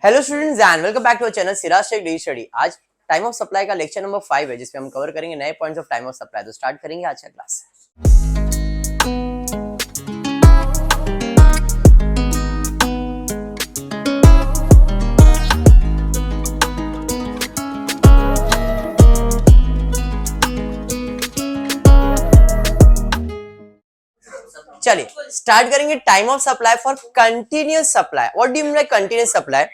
Hello students and welcome back to our channel Siraj Shaikh daily study. आज time of supply का lecture number 5 है जिसमें हम कवर करेंगे नए points of time of supply. तो स्टार्ट करेंगे आज का क्लास। चलिए स्टार्ट करेंगे time of supply for continuous supply. What do you mean by continuous supply?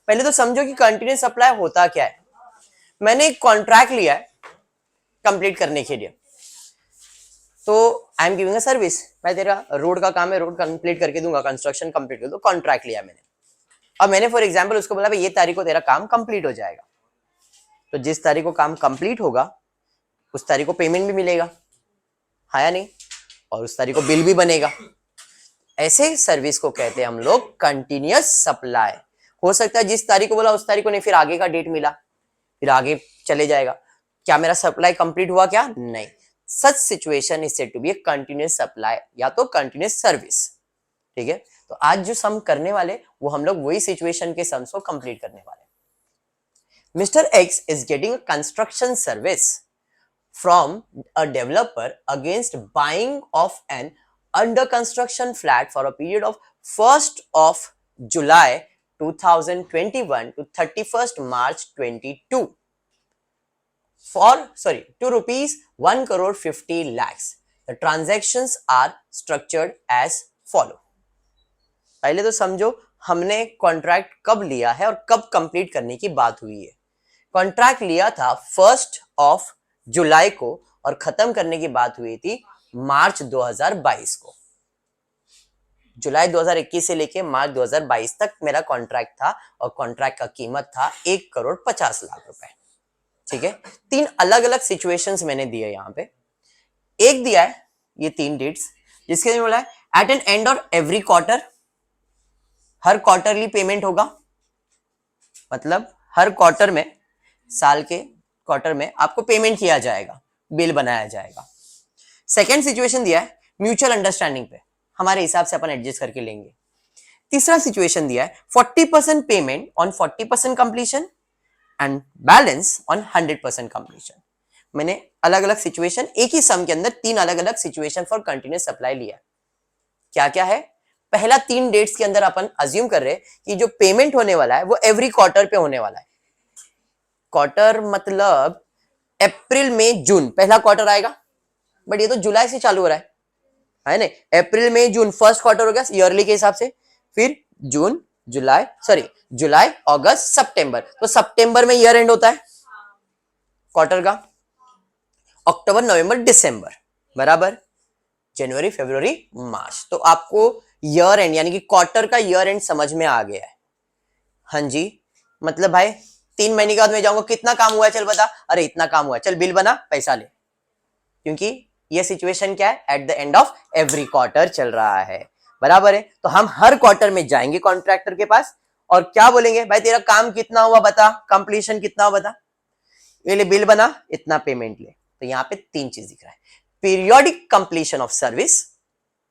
पहले तो समझो कि कंटिन्यूअस सप्लाई होता क्या है। मैंने एक कॉन्ट्रैक्ट लिया है कंप्लीट करने के लिए, तो I am giving a service. मैं तेरा रोड का काम है, रोड कंप्लीट करके दूंगा, कंस्ट्रक्शन कंप्लीट कर दो, कॉन्ट्रैक्ट लिया मैंने। अब मैंने फॉर एग्जांपल उसको बोला भाई ये तारीख को तेरा काम कंप्लीट हो जाएगा, तो जिस तारीख को काम कंप्लीट होगा उस तारीख को पेमेंट भी मिलेगा, हाँ या नहीं, और उस तारीख को बिल भी बनेगा। ऐसे सर्विस को कहते हैं हम लोग कंटिन्यूअस सप्लाई। हो सकता है जिस तारीख को बोला उस तारीख को नहीं, फिर आगे का डेट मिला, फिर आगे चले जाएगा। क्या मेरा सप्लाई कंप्लीट हुआ? क्या नहीं। Such situation is said to be a continuous supply या तो कंटिन्यूअस सर्विस। ठीक है, तो आज जो सम करने वाले वो हम लोग वही सिचुएशन के सम्स को कंप्लीट करने वाले। Mister x is getting a construction service from a developer against buying of an under construction flat for a period of 1st of July 2021 to 31st March 22 for to rupees 1 crore 50 lakhs. The transactions are structured as follow. पहले तो समझो हमने contract कब लिया है और कब complete करने की बात हुई है। कॉन्ट्रैक्ट लिया था 1st of जुलाई को और खत्म करने की बात हुई थी मार्च 2022 को। जुलाई 2021 से लेके मार्च 2022 तक मेरा कॉन्ट्रैक्ट था और कॉन्ट्रैक्ट का कीमत था 1 करोड़ 50 लाख रुपए। ठीक है, तीन अलग अलग सिचुएशंस मैंने दिए यहां पे। एक दिया है ये 3 डेट्स जिसके लिए बोला है एट एन एंड और एवरी क्वार्टर, हर क्वार्टरली पेमेंट होगा, मतलब हर क्वार्टर में, साल के क्वार्टर में आपको पेमेंट किया जाएगा, बिल बनाया जाएगा। सेकेंड सिचुएशन दिया है म्यूचुअल अंडरस्टैंडिंग पे, हमारे हिसाब से अपन एडजस्ट करके लेंगे। तीसरा सिचुएशन दिया है 40% payment on 40% completion and balance on 100% completion. मैंने अलग अलग सिचुएशन एक ही सम के अंदर 3 अलग अलग सिचुएशन फॉर कंटिन्यूअस सप्लाई लिया। क्या क्या है? पहला 3 डेट्स के अंदर अपन अज्यूम कर रहे हैं कि जो पेमेंट होने वाला है वो एवरी क्वार्टर पे होने वाला है। क्वार्टर मतलब अप्रैल मई जून पहला क्वार्टर आएगा, बट ये तो जुलाई से चालू हो रहा है ना। अप्रैल मई जून फर्स्ट क्वार्टर हो गया ईयरली के हिसाब से, फिर जून जुलाई अगस्त सितंबर, तो सितंबर में ईयर एंड होता है क्वार्टर का। अक्टूबर नवंबर दिसंबर बराबर, जनवरी फरवरी मार्च, तो आपको ईयर एंड यानी कि क्वार्टर का ईयर एंड समझ में आ गया है। हाँ जी, मतलब भाई 3 महीने के बाद मैं जाऊंगा कितना काम हुआ है, चल बता, अरे इतना काम हुआ है, चल बिल बना, पैसा ले। क्योंकि ये सिचुएशन क्या है, at the end of every quarter चल रहा है, बराबर है। तो हम हर क्वार्टर में जाएंगे कॉन्ट्रैक्टर के पास और क्या बोलेंगे, भाई तेरा काम कितना हुआ बता, कंप्लीशन कितना हुआ बता, ये ले बिल बना, इतना पेमेंट ले। तो यहाँ पे 3 चीज दिख रहा है, periodic completion of service,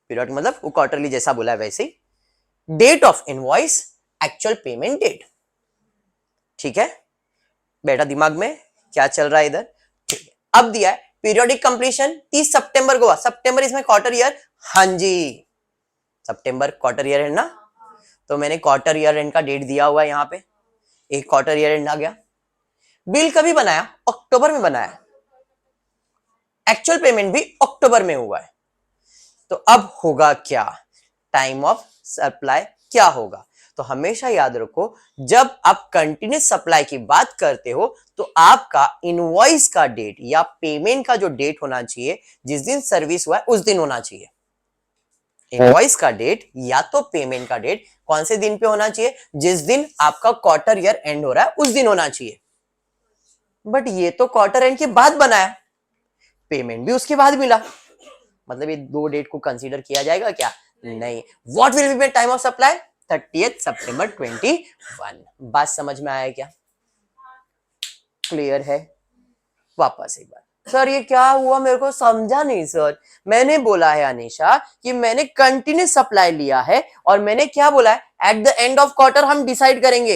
periodic मतलब वो क्वार्टरली जैसा बोला है वैसे ही, date of invoice, actual payment date. ठीक है, बेटा दिमाग में क्या चल रहा है इधर? ठीक है, अब दिया है पीरियोडिक कंप्लीशन 30 सितंबर को हुआ, सितंबर इसमें क्वार्टर ईयर, हाँ जी सितंबर क्वार्टर ईयर है ना, तो मैंने क्वार्टर ईयर एंड का डेट दिया हुआ है यहाँ पे, एक क्वार्टर ईयर एंड आ गया। बिल कभी बनाया? अक्टूबर में बनाया, एक्चुअल पेमेंट भी अक्टूबर में हुआ है। तो अब होगा क्या, टाइम ऑफ सप्लाई क्या होगा? तो हमेशा याद रखो जब आप कंटिन्यूअस सप्लाई की बात करते हो तो आपका इनवॉइस का डेट या पेमेंट का जो डेट होना चाहिए, जिस दिन सर्विस हुआ है उस दिन होना चाहिए। इनवॉइस का डेट या तो पेमेंट का डेट कौन से दिन पे होना चाहिए? जिस दिन आपका क्वार्टर ईयर एंड हो रहा है उस दिन होना चाहिए। बट ये तो क्वार्टर एंड के बाद बनाया, पेमेंट भी उसके बाद मिला, मतलब ये 2 डेट को कंसीडर किया जाएगा क्या? नहीं। What will be time of supply? 30th सितंबर 21। बात समझ में आया क्या? क्लियर है? वापस एक बार सर ये क्या हुआ, मेरे को समझा नहीं सर। मैंने बोला है अनीशा कि मैंने कंटिन्यूस सप्लाई लिया है और मैंने क्या बोला है, at the end of quarter हम डिसाइड करेंगे।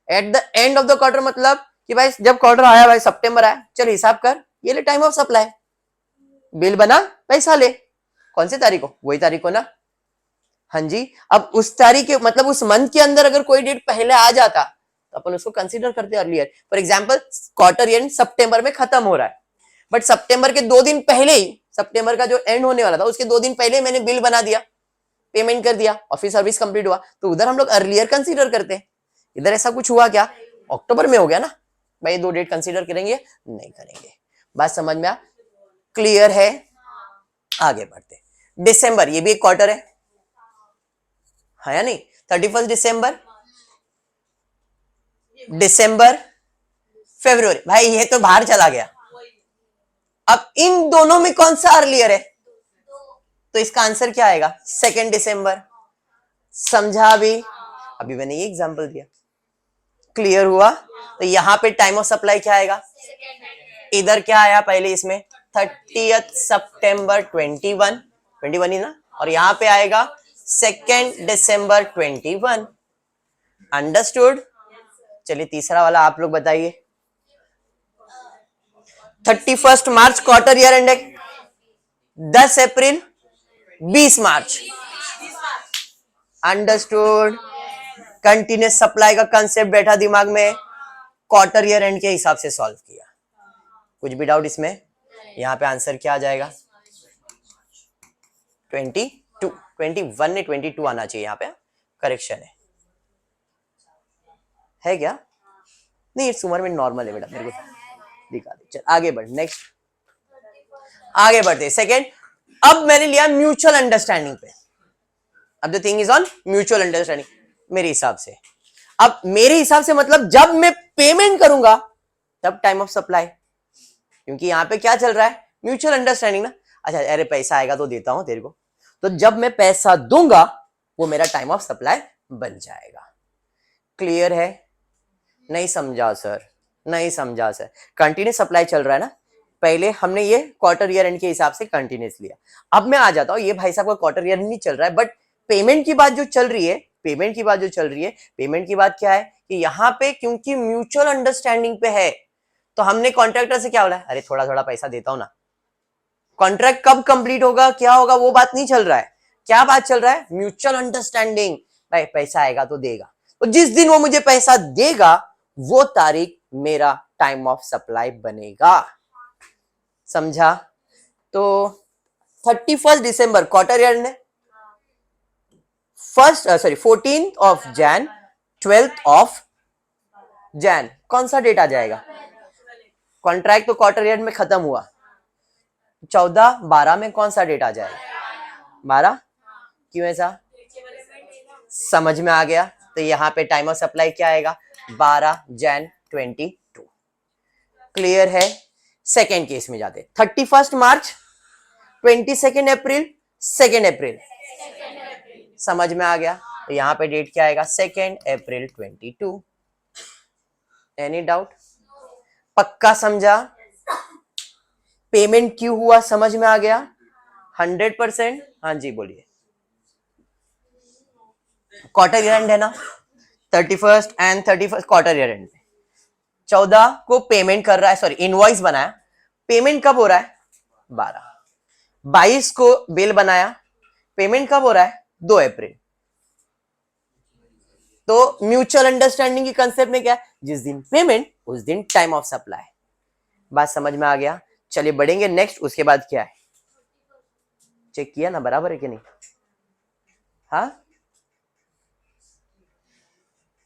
At the end of the quarter मतलब कि भाई जब क्वार्टर आया, भाई सितंबर आया, चल हिसाब कर, ये ले टाइम ऑफ सप्लाई, बिल बना, पैसा ले। कौन सी तारीख को, वही तारीख को ना। हाँ जी, अब उस तारीख के मतलब उस मंथ के अंदर अगर कोई डेट पहले आ जाता तो अपन उसको कंसीडर करते earlier. For example quarter end सितंबर में खत्म हो रहा है, बट सितंबर के 2 दिन पहले ही, सितंबर का जो एंड होने वाला था उसके 2 दिन पहले मैंने बिल बना दिया, पेमेंट कर दिया और फिर सर्विस कंप्लीट हुआ, तो उधर हम लोग अर्लियर कंसीडर करते हैं। इधर ऐसा कुछ हुआ क्या, अक्टूबर में हो गया ना भाई, 2 डेट कंसीडर करेंगे नहीं करेंगे। बात समझ में आ, क्लियर है। आगे बढ़ते, दिसंबर, ये भी एक क्वार्टर है या नहीं। 31 दिसंबर, दिसंबर, फरवरी, भाई ये तो बाहर चला गया। अब इन दोनों में कौन सा अर्लियर है, तो इसका आंसर क्या आएगा, 2 दिसंबर। समझा अभी मैंने ये एग्जांपल दिया, क्लियर हुआ। तो यहां पे टाइम ऑफ सप्लाई क्या आएगा, इधर क्या आया पहले इसमें 30 सितंबर 21 ही ना, और यहां पे आएगा 2 दिसंबर 21। अंडरस्टूड। चलिए तीसरा वाला आप लोग बताइए। 31 मार्च क्वार्टर ईयर एंड है, 10 अप्रैल 20 मार्च। अंडरस्टूड। कंटिन्यूस सप्लाई का कंसेप्ट बैठा दिमाग में, क्वार्टर ईयर एंड के हिसाब से सॉल्व किया। कुछ भी डाउट इसमें, यहां पे आंसर क्या आ जाएगा, 22, 21 ने 22 आना चाहिए, यहां पे करेक्शन है क्या, नहीं इट्स उमर में नॉर्मल है बेटा, मेरे को दिखा दे। चल आगे बढ़, नेक्स्ट आगे बढ़ते। सेकेंड, अब मैंने लिया म्यूचुअल अंडरस्टैंडिंग पे। अब the thing is on mutual understanding मेरे हिसाब से। अब मेरे हिसाब से मतलब जब मैं पेमेंट करूंगा तब टाइम ऑफ सप्लाई, क्योंकि यहां पे क्या चल रहा है, म्यूचुअल अंडरस्टैंडिंग ना। अच्छा अरे पैसा आएगा तो देता हूं तेरे को, तो जब मैं पैसा दूंगा वो मेरा टाइम ऑफ सप्लाई बन जाएगा। क्लियर है, नहीं समझा सर, नहीं समझा सर। कंटिन्यूस सप्लाई चल रहा है ना, पहले हमने ये क्वार्टर ईयर एंड के हिसाब से कंटिन्यूस लिया। अब मैं आ जाता हूं, ये भाई साहब का क्वार्टर ईयर नहीं चल रहा है, बट पेमेंट की बात जो चल रही है, पेमेंट की बात जो चल रही है, पेमेंट की बात क्या है कि यहां पे क्योंकि म्यूचुअल अंडरस्टैंडिंग पे है, तो हमने कॉन्ट्रैक्टर से क्या बोला, अरे थोड़ा थोड़ा पैसा देता हूं ना। कॉन्ट्रैक्ट कब कंप्लीट होगा, क्या होगा, वो बात नहीं चल रहा है। क्या बात चल रहा है, म्यूचुअल अंडरस्टैंडिंग, भाई पैसा आएगा तो देगा, तो जिस दिन वो मुझे पैसा देगा वो तारीख मेरा टाइम ऑफ सप्लाई बनेगा। समझा। तो 31 दिसंबर क्वार्टर ईयर ने, 14th of Jain, 12th of Jain, कौन सा डेट आ जाएगा, कॉन्ट्रैक्ट तो क्वार्टर ईयर में खत्म हुआ, 14/12 में कौन सा डेट आ जाएगा, 12। क्यों ऐसा, समझ में आ गया। तो यहाँ पे टाइम ऑफ सप्लाई क्या आएगा, 12 जैन 22। क्लियर है। सेकेंड केस में जाते, 31 मार्च, 22 अप्रैल, 2 अप्रैल, समझ में आ गया। तो यहाँ पे डेट क्या आएगा, 2 अप्रैल 22। एनी डाउट, पक्का समझा। पेमेंट क्यों हुआ समझ में आ गया, 100%। हाँ जी बोलिए। क्वार्टर ईयर एंड है ना, 31 एंड 31 क्वार्टर ईयर एंड, 14 को पेमेंट कर रहा है, सॉरी इनवॉइस बनाया, पेमेंट कब हो रहा है, 12, 22 को बिल बनाया, पेमेंट कब हो रहा है, 2 अप्रैल। तो म्यूचुअल अंडरस्टैंडिंग की कंसेप्ट में क्या है, जिस दिन पेमेंट उस दिन टाइम ऑफ सप्लाई। बात समझ में आ गया। चलिए बढ़ेंगे नेक्स्ट, उसके बाद क्या है, चेक किया ना बराबर है कि नहीं, हाँ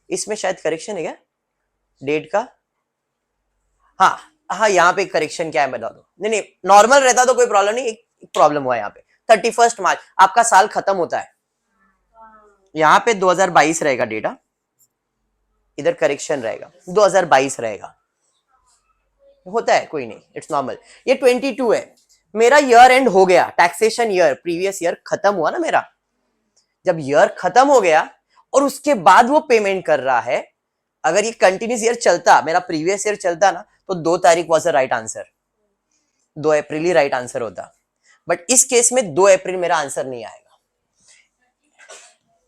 इसमें शायद करेक्शन है क्या डेट का, हाँ हाँ यहाँ पे करेक्शन क्या है बता दो। नहीं नहीं नॉर्मल रहता तो कोई प्रॉब्लम नहीं, एक प्रॉब्लम हुआ है यहाँ पे। 31 मार्च आपका साल खत्म होता है, यहाँ पे 2022 रहेगा डेटा, इधर करेक्शन रहेगा 2022 रहेगा, होता है कोई नहीं, इट्स नॉर्मल। ये 22 है, मेरा ईयर एंड हो गया, टैक्सेशन ईयर प्रीवियस ईयर खत्म हुआ ना मेरा। जब ईयर खत्म हो गया और उसके बाद वो पेमेंट कर रहा है, अगर ये कंटिन्यूस ईयर चलता, मेरा प्रीवियस ईयर चलता ना, तो 2 तारीख was the right answer. 2 April he right answer होता, बट इस केस में 2 अप्रैल मेरा आंसर नहीं आएगा।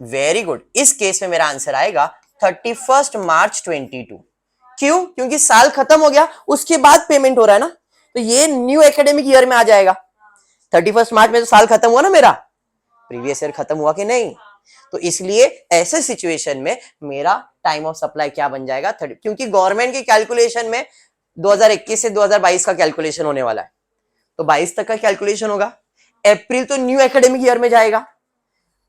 वेरी गुड, इस केस में मेरा आंसर आएगा 31 मार्च 22। क्यों? क्योंकि साल खत्म हो गया, उसके बाद पेमेंट हो रहा है ना, तो ये न्यू एकेडमिक ईयर में आ जाएगा। 31 मार्च में तो साल खत्म हुआ ना मेरा, प्रीवियस ईयर खत्म हुआ कि नहीं, तो इसलिए ऐसे सिचुएशन में मेरा टाइम ऑफ सप्लाई क्या बन जाएगा 30, क्योंकि गवर्नमेंट की कैलकुलेशन में 2021 से 2022 का कैलकुलेशन होने वाला है, तो 22 तक का कैलकुलेशन होगा। अप्रैल तो न्यू एकेडमिक ईयर में जाएगा।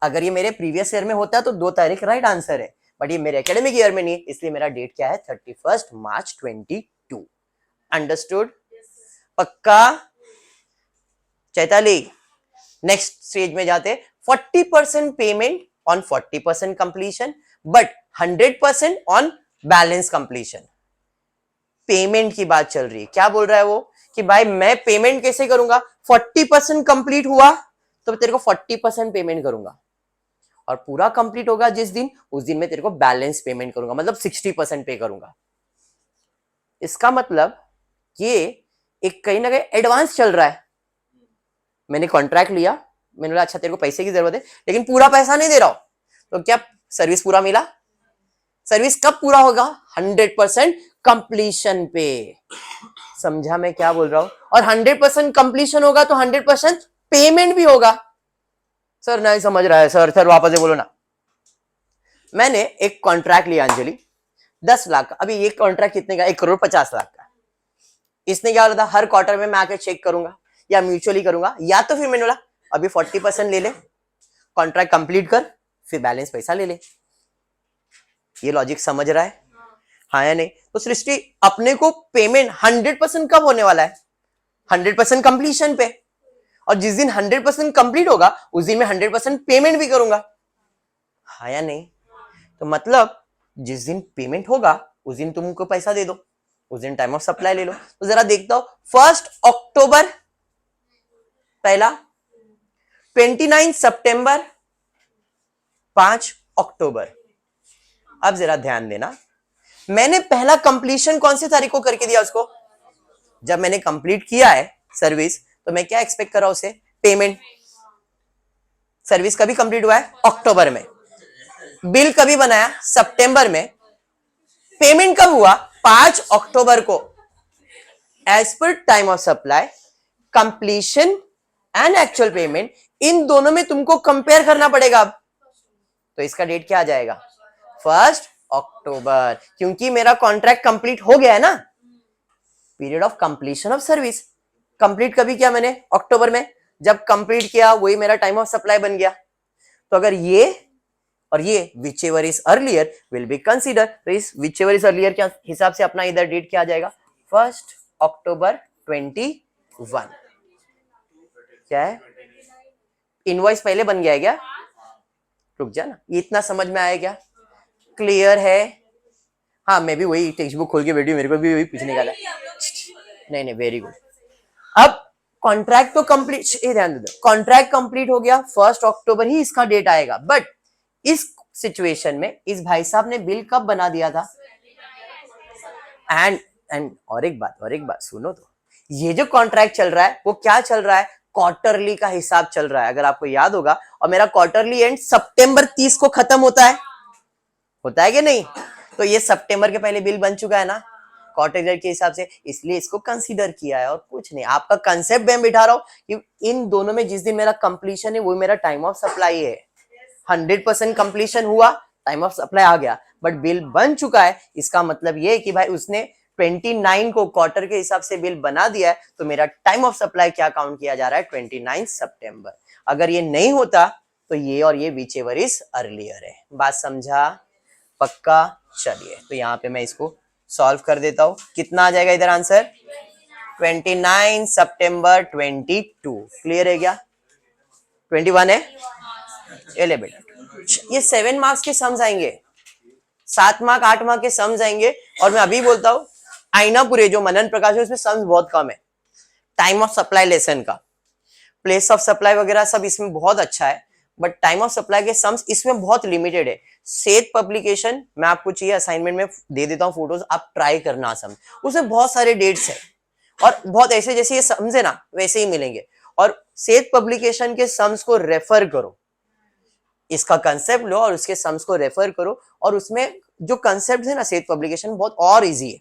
अगर ये मेरे प्रीवियस ईयर में होता है तो 2 तारीख राइट आंसर है, बट ये मेरे एकेडमिक ईयर में नहीं, इसलिए मेरा डेट क्या है 31 मार्च 22। अंडरस्टूड? पक्का? चैताली, नेक्स्ट स्टेज में जाते। 40% payment on 40% completion, but 100% on balance completion. Payment की बात चल रही है, क्या बोल रहा है वो कि भाई मैं पेमेंट कैसे करूंगा, 40% कंप्लीट हुआ तो तेरे को 40% पेमेंट करूंगा, और पूरा कंप्लीट होगा जिस दिन, उस दिन मैं तेरे को बैलेंस पेमेंट करूंगा, मतलब 60% पे करूंगा। इसका मतलब ये एक कहीं ना कहीं एडवांस चल रहा है। मैंने कॉन्ट्रैक्ट लिया, मैंने बोला अच्छा तेरे को पैसे की जरूरत है, लेकिन पूरा पैसा नहीं दे रहा हूं, तो क्या सर्विस पूरा मिला? सर्विस कब पूरा होगा? 100% कंप्लीशन पे। समझा मैं क्या बोल रहा हूं? और 100% कंप्लीशन होगा तो 100% पेमेंट भी होगा। सर नहीं समझ रहा है सर, वापस से बोलो ना। मैंने एक कॉन्ट्रैक्ट लिया अंजलि 10 लाख का, अभी ये कॉन्ट्रैक्ट कितने का? 1,50,00,000 का। इसने क्या बोला था, हर क्वार्टर में मैं आके चेक करूंगा या म्यूचुअली करूंगा, या तो फिर मैंने बोला अभी 40% ले ले, कॉन्ट्रैक्ट कंप्लीट कर, फिर बैलेंस पैसा ले ले। ये लॉजिक समझ रहा है? हाँ या नहीं? तो सृष्टि अपने को पेमेंट 100% कब होने वाला है? 100% कंप्लीशन पे, और जिस दिन 100% कंप्लीट होगा उस दिन मैं 100% पेमेंट भी करूंगा। हाँ या नहीं? तो मतलब जिस दिन पेमेंट होगा उस दिन तुमको पैसा दे दो, उस दिन टाइम ऑफ सप्लाई ले लो। तो जरा देखता हूं, 1 अक्टूबर पहला, 29 सितंबर, 5 अक्टूबर। अब जरा ध्यान देना, मैंने पहला कंप्लीशन कौन सी तारीख को करके दिया उसको? जब मैंने कंप्लीट किया है सर्विस, तो मैं क्या एक्सपेक्ट कर रहा हूं उसे? पेमेंट। सर्विस कभी कंप्लीट हुआ है? अक्टूबर में। बिल कभी बनाया? सितंबर में। पेमेंट कब हुआ? 5 अक्टूबर को। एज पर time of supply, completion and actual payment, इन दोनों में तुमको कंपेयर करना पड़ेगा। अब तो इसका डेट क्या आ जाएगा? 1 अक्टूबर, क्योंकि मेरा कॉन्ट्रैक्ट कंप्लीट हो गया है ना। Period of completion of service complete कभी किया मैंने? अक्टूबर में। जब कंप्लीट किया वही मेरा टाइम ऑफ सप्लाई बन गया। तो अगर ये और ये which ever is earlier will be consider, तो इस विच एवर इज अर्लियर के हिसाब से अपना इधर डेट क्या आ जाएगा? 1 अक्टूबर 21। क्या है? इनवॉइस पहले बन गया है क्या? रुक जा ना, इतना समझ में आया क्या? क्लियर है? हाँ, मैं भी वही टेक्स्ट बुक खोल के बैठी, मेरे को भी वही पूछने का था। नहीं, वेरी गुड। अब कॉन्ट्रैक्ट तो कंप्लीट, ध्यान दे दो, कॉन्ट्रैक्ट कंप्लीट हो गया, 1 अक्टूबर ही इसका डेट आएगा। बट इस सिचुएशन में इस भाई साहब ने बिल कब बना दिया था? एंड और एक बात सुनो, तो ये जो कॉन्ट्रैक्ट चल रहा है वो क्या चल रहा है? क्वार्टरली का हिसाब चल रहा है, अगर आपको याद होगा। और मेरा क्वार्टरली एंड सितंबर 30 को खत्म होता है कि नहीं? तो ये सितंबर के पहले बिल बन चुका है ना क्वार्टर के हिसाब से, इसलिए इसको कंसीडर किया है और कुछ नहीं। आपका कंसेप्ट मैं बिठा रहा हूं कि इन दोनों में जिस दिन मेरा कंप्लीशन है वो मेरा टाइम ऑफ सप्लाई है। 100% कंप्लीशन हुआ, टाइम ऑफ सप्लाई आ गया, बट बिल बन चुका है। इसका मतलब ये है कि भाई उसने 29 को क्वार्टर के हिसाब से बिल बना दिया है, तो मेरा टाइम ऑफ सप्लाई क्या काउंट किया जा रहा है? 29 सितंबर। अगर ये नहीं होता तो ये और ये विच एवर इज अर्लियर है। बात समझा? पक्का? चलिए, तो यहाँ पे मैं इसको सॉल्व कर देता हूं। कितना आ जाएगा इधर आंसर? 29 सितंबर 22। क्लियर है क्या? 21 है? ये ले बेटा, ये 7 मार्क्स के सम्स आएंगे, 7 मार्क 8 मार्क के सम्स आएंगे। और मैं अभी बोलता हूं, आईनापुरे जो मनन प्रकाश है उसमें सम्स बहुत कम है। टाइम ऑफ सप्लाई लेसन का, प्लेस ऑफ सप्लाई वगैरह सब इसमें बहुत अच्छा है, बट टाइम ऑफ सप्लाई के सम्स इसमें बहुत लिमिटेड है। सेठ पब्लिकेशन मैं आपको चाहिए असाइनमेंट में दे देता हूं फोटोज, आप ट्राई करना सम, उसमें बहुत सारे डेट्स है, और बहुत ऐसे जैसे ये समझे ना वैसे ही मिलेंगे। और सेठ पब्लिकेशन के सम्स को रेफर करो, इसका कंसेप्ट लो और उसके सम्स को रेफर करो, और उसमें जो कंसेप्ट है ना सेठ पब्लिकेशन बहुत और इजी है।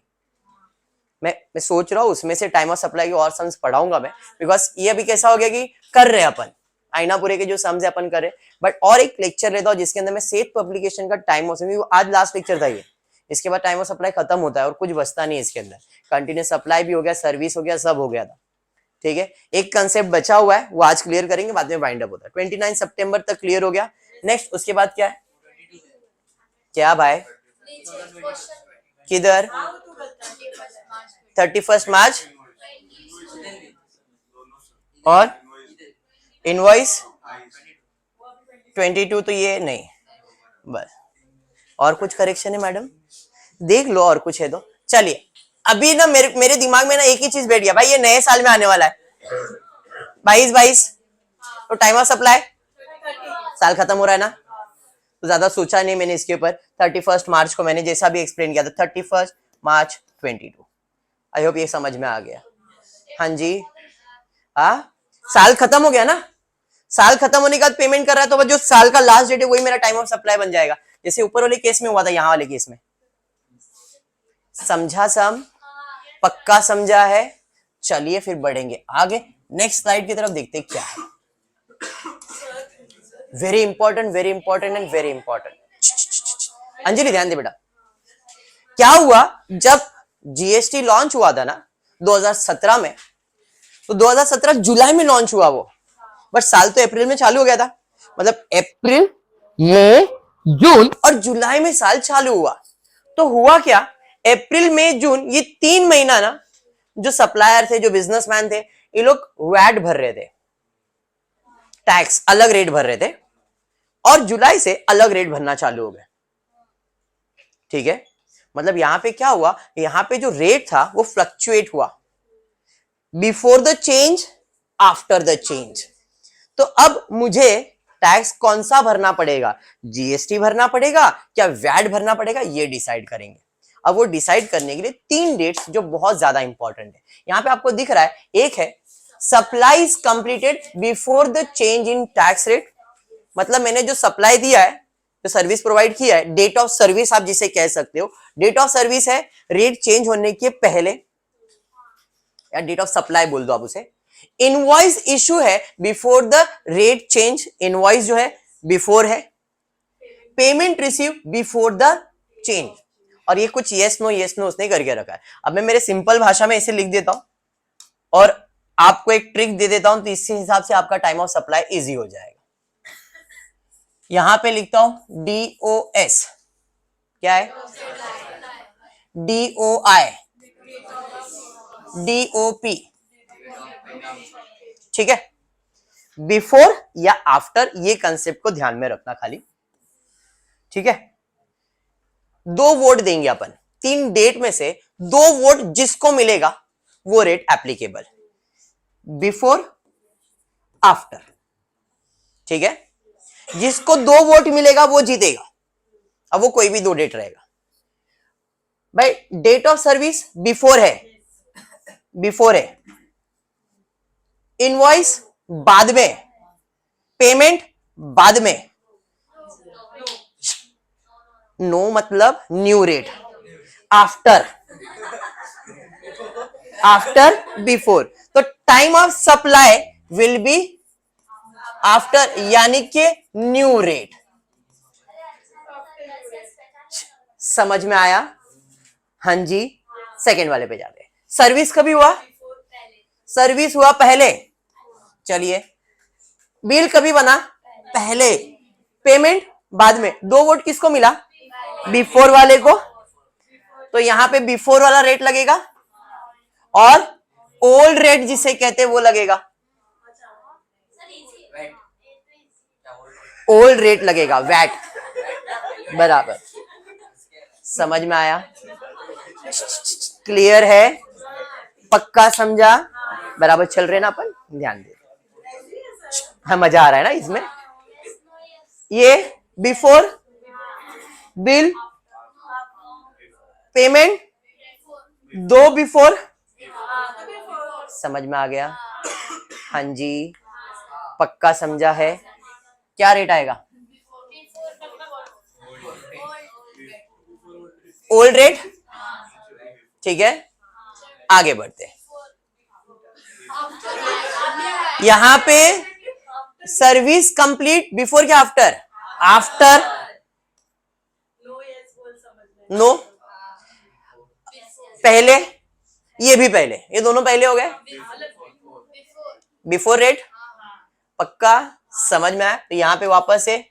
मैं सोच रहा हूँ उसमें से टाइम ऑफ सप्लाई के और सम्स पढ़ाऊंगा मैं, बिकॉज ये अभी कैसा हो गया कि कर रहे हैं अपन आईनापुरे के जो सम्स है अपन करे, बट और एक लेक्चर लेता हूँ जिसके अंदर मैं सेठ पब्लिकेशन का टाइम ऑफ, आज लास्ट लेक्चर था ये, इसके बाद टाइम ऑफ सप्लाई खत्म होता है और कुछ बचता नहीं है इसके अंदर, कंटिन्यूस सप्लाई भी हो गया, सर्विस हो गया, सब हो गया था। ठीक है, एक कंसेप्ट बचा हुआ है वो आज क्लियर करेंगे, बाद में वाइंड अप होता है। 29 सितंबर तक क्लियर हो गया। नेक्स्ट उसके बाद क्या है, क्या भाई किधर 31 मार्च और इनवॉइस 22, तो ये नहीं, बस और कुछ करेक्शन है मैडम देख लो, और कुछ है तो चलिए। अभी ना मेरे दिमाग में ना एक ही चीज बैठ गया भाई, ये नए साल में आने वाला है 22 तो टाइम ऑफ सप्लाई साल खत्म हो रहा है ना, तो ज्यादा सोचा नहीं मैंने इसके ऊपर। 31 मार्च को मैंने जैसा भी एक्सप्लेन किया था, 31 मार्च 22। आई होप ये समझ में आ गया। हाँ जी, हाँ साल खत्म हो गया ना, साल खत्म होने के बाद पेमेंट कर रहा है तो जो साल का लास्ट डेट है वही मेरा टाइम ऑफ सप्लाई बन जाएगा, जैसे ऊपर वाले केस में हुआ था, यहाँ वाले केस में। समझा सम, पक्का समझा है। चलिए फिर बढ़ेंगे आगे, नेक्स्ट स्लाइड की तरफ देखते क्या है। Very important, very important and very important. Anjali ध्यान दे बेटा, क्या हुआ जब जीएसटी लॉन्च हुआ था ना 2017 में, तो 2017 जुलाई में लॉन्च हुआ वो, बट साल तो अप्रैल में चालू हो गया था, मतलब अप्रैल मई जून और जुलाई में साल चालू हुआ। तो हुआ क्या, अप्रैल मई जून ये 3 महीना ना जो सप्लायर थे, जो बिजनेसमैन थे, ये लोग वैट भर रहे थे, टैक्स अलग रेट भर रहे थे, और जुलाई से अलग रेट भरना चालू हो गए। ठीक है, मतलब यहां पे क्या हुआ, यहां पे जो रेट था वो फ्लक्चुएट हुआ, before the change, after the change. तो अब मुझे टैक्स कौन सा भरना पड़ेगा, जीएसटी भरना पड़ेगा क्या वैट भरना पड़ेगा, ये डिसाइड करेंगे। अब वो डिसाइड करने के लिए 3 डेट्स जो बहुत ज्यादा इंपॉर्टेंट है, यहां पे आपको दिख रहा है, एक है supply is completed before the change in tax rate, मतलब मैंने जो सप्लाई दिया है, जो सर्विस प्रोवाइड किया है, डेट ऑफ सर्विस आप जिसे कह सकते हो, डेट ऑफ सर्विस है रेट चेंज होने के पहले, या डेट ऑफ सप्लाई बोल दो आप उसे। इनवॉइस इशू है before the rate change, invoice जो है बिफोर है। Payment receive before the change, और ये कुछ यस नो उसने करके रखा है। अब मैं मेरे सिंपल भाषा में इसे लिख देता हूं और आपको एक ट्रिक दे देता हूं, तो इसी हिसाब से आपका टाइम ऑफ सप्लाई इजी हो जाएगा। यहां पे लिखता हूं DOS, क्या है, DOI, DOP, ठीक है, बिफोर या आफ्टर, ये कंसेप्ट को ध्यान में रखना खाली। ठीक है, 2 वोट देंगे अपन, 3 डेट में से 2 वोट जिसको मिलेगा वो रेट एप्लीकेबल, बिफोर आफ्टर। ठीक है, जिसको 2 वोट मिलेगा वो जीतेगा, अब वो कोई भी 2 डेट रहेगा। भाई डेट ऑफ सर्विस बिफोर है, बिफोर है, इनवॉइस बाद में, पेमेंट बाद में, नो मतलब new rate, after, after before, तो time of supply will be after, यानी कि न्यू रेट। समझ में आया? हाँ जी, सेकंड वाले पे जाते हैं। सर्विस कभी हुआ, सर्विस हुआ पहले, चलिए बिल कभी बना, पहले, पेमेंट बाद में। 2 वोट किसको मिला, बिफोर वाले को, तो यहां पे बिफोर वाला रेट लगेगा, और ओल्ड रेट जिसे कहते हैं वो लगेगा, ओल्ड रेट लगेगा, वैट बराबर। समझ में आया? क्लियर है? पक्का समझा? बराबर चल रहे ना अपन, ध्यान दे। हाँ मजा आ रहा है ना इसमें। ये बिफोर, बिल, पेमेंट, 2 बिफोर, समझ में आ गया? हाँ जी, पक्का समझा है? क्या रेट आएगा? ओल्ड रेट, ठीक है, आगे बढ़ते हैं। यहां पे सर्विस कंप्लीट बिफोर क्या आफ्टर? आफ्टर, नो, पहले, ये भी पहले, ये दोनों पहले हो गए। बिफोर रेट, पक्का समझ में आया? तो यहां पे वापस है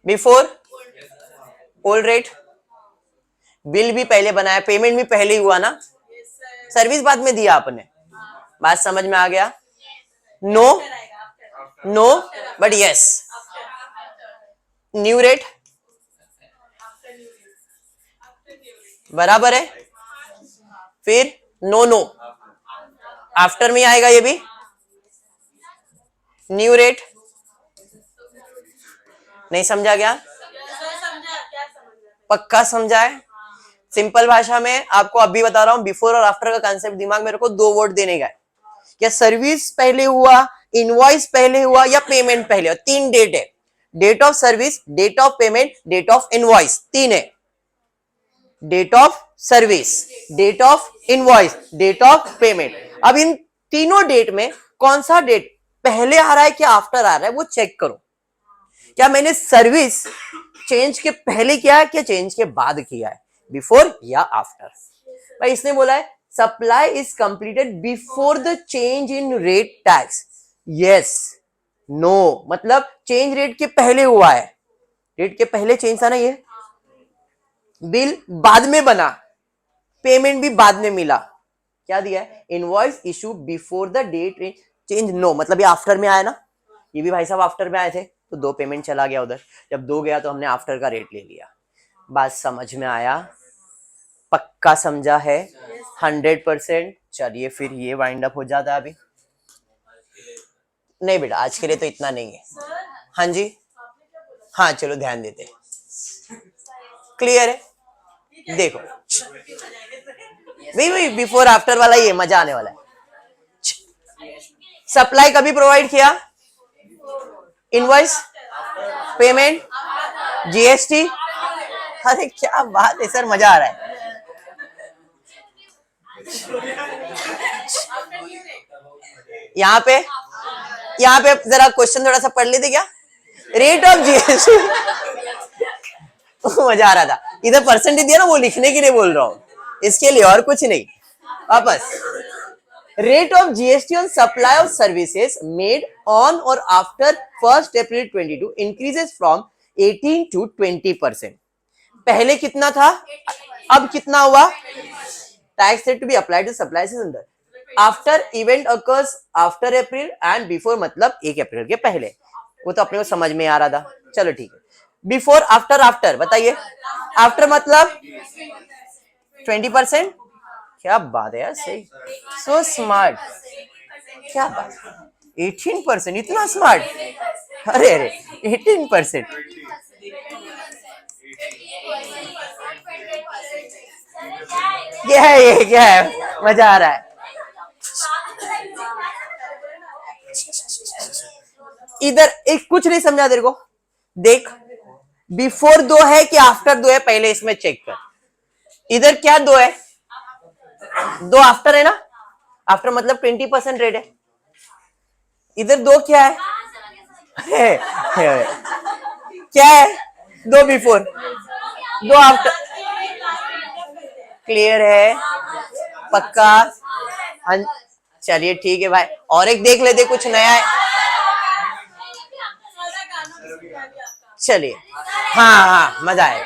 बिफोर ओल्ड रेट, बिल भी पहले बनाया, पेमेंट भी पहले ही हुआ ना, सर्विस बाद में दिया आपने। बात समझ में आ गया? No, no, but yes. New rate बराबर है, फिर नो नो, आफ्टर में आएगा ये भी। न्यू रेट नहीं समझा क्या? पक्का समझा है? सिंपल भाषा में आपको अभी बता रहा हूं, बिफोर और आफ्टर का कांसेप्ट दिमाग में रखो, दो वर्ड देने का, क्या सर्विस पहले हुआ, इनवॉइस पहले हुआ, या पेमेंट पहले हुआ। तीन डेट है, date of service, date of payment, date of invoice, तीन है। Date of service, date of invoice, date of payment. अब इन तीनों डेट में कौन सा डेट पहले आ रहा है क्या आफ्टर आ रहा है, वो चेक करो। क्या मैंने सर्विस चेंज के पहले किया है, क्या चेंज के बाद किया है, बिफोर या आफ्टर? भाई इसने बोला है supply is completed before the change in rate tax. Yes, no, मतलब चेंज रेट के पहले हुआ है, रेट के पहले चेंज था ना ये, बिल बाद में बना, पेमेंट भी बाद में मिला, क्या दिया है? Invoice issue before the date change. No, मतलब ये आफ्टर में आया ना, ये भी भाई साहब आफ्टर में आए थे, तो दो पेमेंट चला गया उधर, जब दो गया तो हमने आफ्टर का रेट ले लिया। बात समझ में आया? पक्का समझा है? 100%। चलिए फिर ये वाइंड अप हो जाता है अभी। नहीं बेटा, आज के लिए तो इतना नहीं है। हाँ जी, हाँ चलो ध्यान देते, क्लियर है? देखो वही बिफोर आफ्टर वाला, ये मजा आने वाला है। सप्लाई कभी प्रोवाइड किया? Invoice, payment, GST. अरे क्या बात है सर, मजा आ रहा है। यहाँ पे जरा क्वेश्चन थोड़ा सा पढ़ लेते क्या? रेट ऑफ जीएसटी मजा आ रहा था, इधर परसेंटेज दिया ना, वो लिखने के लिए बोल रहा हूँ, इसके लिए, और कुछ नहीं। वापस, rate of GST on supply of services made on और after 1 April 22 increases from 18 to 20%। पहले कितना था, अब कितना हुआ? Tax rate to be applied to supplies under after event occurs after April and before, मतलब 1 अप्रैल के पहले। वो तो अपने को समझ में आ रहा था, चलो ठीक है। बिफोर, आफ्टर, आफ्टर बताइए। आफ्टर मतलब 20%। क्या बात है यार, सही, सो स्मार्ट, क्या बात, 18%, इतना स्मार्ट, अरे अरे 18%। क्या है ये, क्या है, मजा आ रहा है। इधर एक कुछ नहीं समझा तेरे को, देख, बिफोर 2 है कि आफ्टर 2 है, पहले इसमें चेक कर। इधर क्या 2 है? 2 आफ्टर है ना, आफ्टर मतलब 20% रेट है। इधर 2 क्या है? क्या है? 2 बिफोर, 2 आफ्टर। क्लियर है? पक्का? चलिए ठीक है भाई, और एक देख लेते, कुछ नया है। चलिए, हाँ मजा आएगा।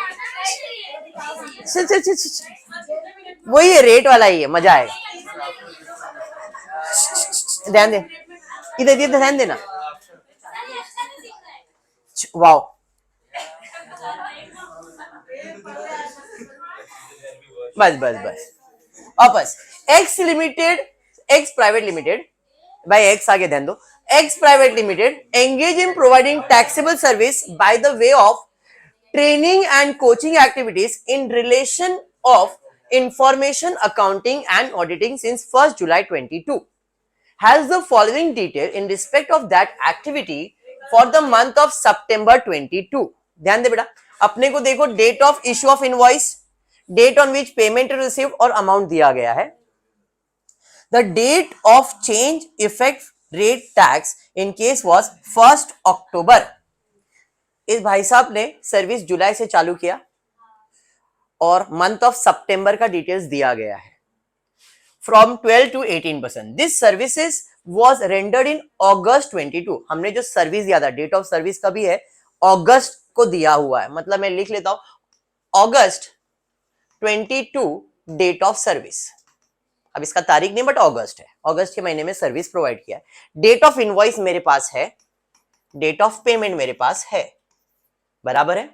वही है, रेट वाला ही है, मजा आएगा। ध्यान दे, इधर ध्यान देना। वाओ, बस वापस। X limited, x private limited, भाई एक्स आगे ध्यान दो। X private limited engage in providing taxable service by the way of training and coaching activities in relation of information accounting and auditing since 1st July 22 has the following detail in respect of that activity for the month of September 22. ध्यान दे बेटा, अपने को देखो date of issue of invoice, date on which payment received और amount दिया गया है. The date of change effect rate tax in case was 1st October. इस भाई साहब ने सर्विस जुलाई से चालू किया और मंथ ऑफ सितंबर का डिटेल्स दिया गया है. From 12 to 18%. This services was rendered in August 22. हमने जो सर्विस दिया था, डेट ऑफ सर्विस का भी है, अगस्त को दिया हुआ है. मतलब मैं लिख लेता हूं अगस्त 22 डेट ऑफ सर्विस. अब इसका तारीख नहीं बट अगस्त है, अगस्त के महीने में सर्विस प्रोवाइड किया है. डेट ऑफ इनवॉइस मेरे पास है, डेट ऑफ पेमेंट मेरे पास है, बराबर है,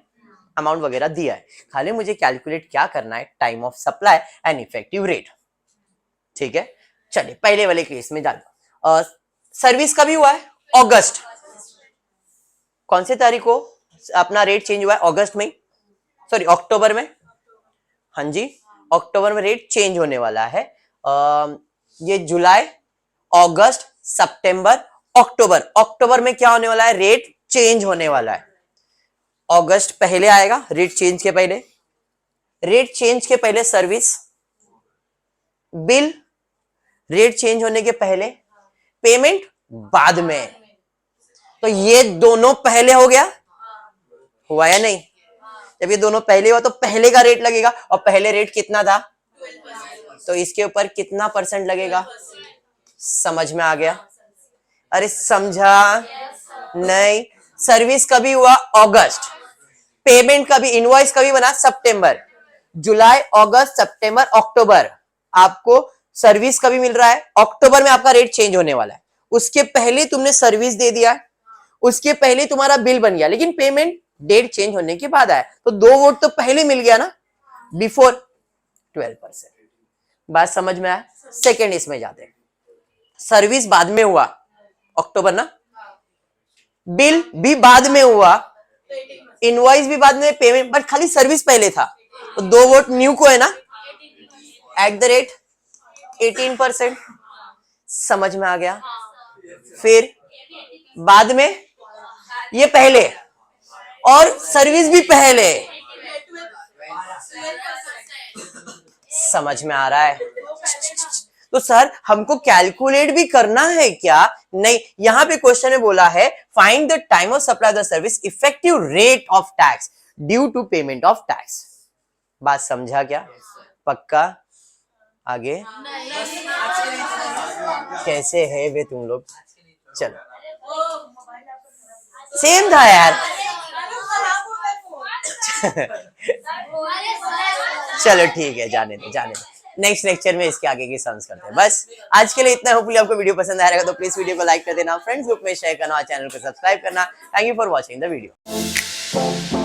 अमाउंट वगैरह दिया है. खाली मुझे कैलकुलेट क्या करना है, time of supply and effective rate. ठीक है, चलिए पहले वाले केस में डालो. सर्विस का भी हुआ है अगस्त. कौन से तारीख को अपना रेट चेंज हुआ है? अगस्त में, सॉरी अक्टूबर में. हाँ जी, अक्टूबर में रेट चेंज होने वाला है. ये जुलाई, अगस्त, सितंबर, अक्टूबर. अक्टूबर में क्या होने वाला है? रेट चेंज होने वाला है. अगस्त पहले आएगा, रेट चेंज के पहले. रेट चेंज के पहले सर्विस, बिल रेट चेंज होने के पहले, पेमेंट बाद में. तो ये दोनों पहले हो गया, हुआ या नहीं? जब ये दोनों पहले हुआ तो पहले का रेट लगेगा, और पहले रेट कितना था? तो इसके ऊपर कितना परसेंट लगेगा? समझ में आ गया? अरे समझा नहीं? सर्विस कभी हुआ? अगस्त. पेमेंट कभी, इनवॉइस कभी बना? सितंबर. जुलाई, अगस्त, सितंबर, अक्टूबर. आपको सर्विस कभी मिल रहा है? अक्टूबर में आपका रेट चेंज होने वाला है. उसके पहले तुमने सर्विस दे दिया, उसके पहले तुम्हारा बिल बन गया, लेकिन पेमेंट डेट चेंज होने के बाद आया. तो 2 वोट तो पहले मिल गया ना, बिफोर 12%. बात समझ में आया? सेकेंड इसमें जाते हैं. सर्विस बाद में हुआ, अक्टूबर ना, बिल भी बाद में हुआ, इनवॉइस भी बाद में, पेमेंट, बट खाली सर्विस पहले था. तो 2 वोट न्यू को है ना, एट द रेट 18%. समझ में आ गया? फिर बाद में ये पहले और सर्विस भी पहले. समझ में आ रहा है? तो सर हमको कैलकुलेट भी करना है क्या? नहीं, यहां पे क्वेश्चन में बोला है find the time of supply the service effective rate of tax due to payment of tax. बात समझा क्या? पक्का? आगे कैसे है वे तुम लोग? चलो, सेम था यार. चलो ठीक है, जाने दो. नेक्स्ट लेक्चर में इसके आगे की सम्स करते हैं. बस आज के लिए इतना. होपफुली आपको वीडियो पसंद आएगा तो प्लीज वीडियो को लाइक कर देना, फ्रेंड्स ग्रुप में शेयर करना, चैनल को सब्सक्राइब करना. Thank you for watching the video.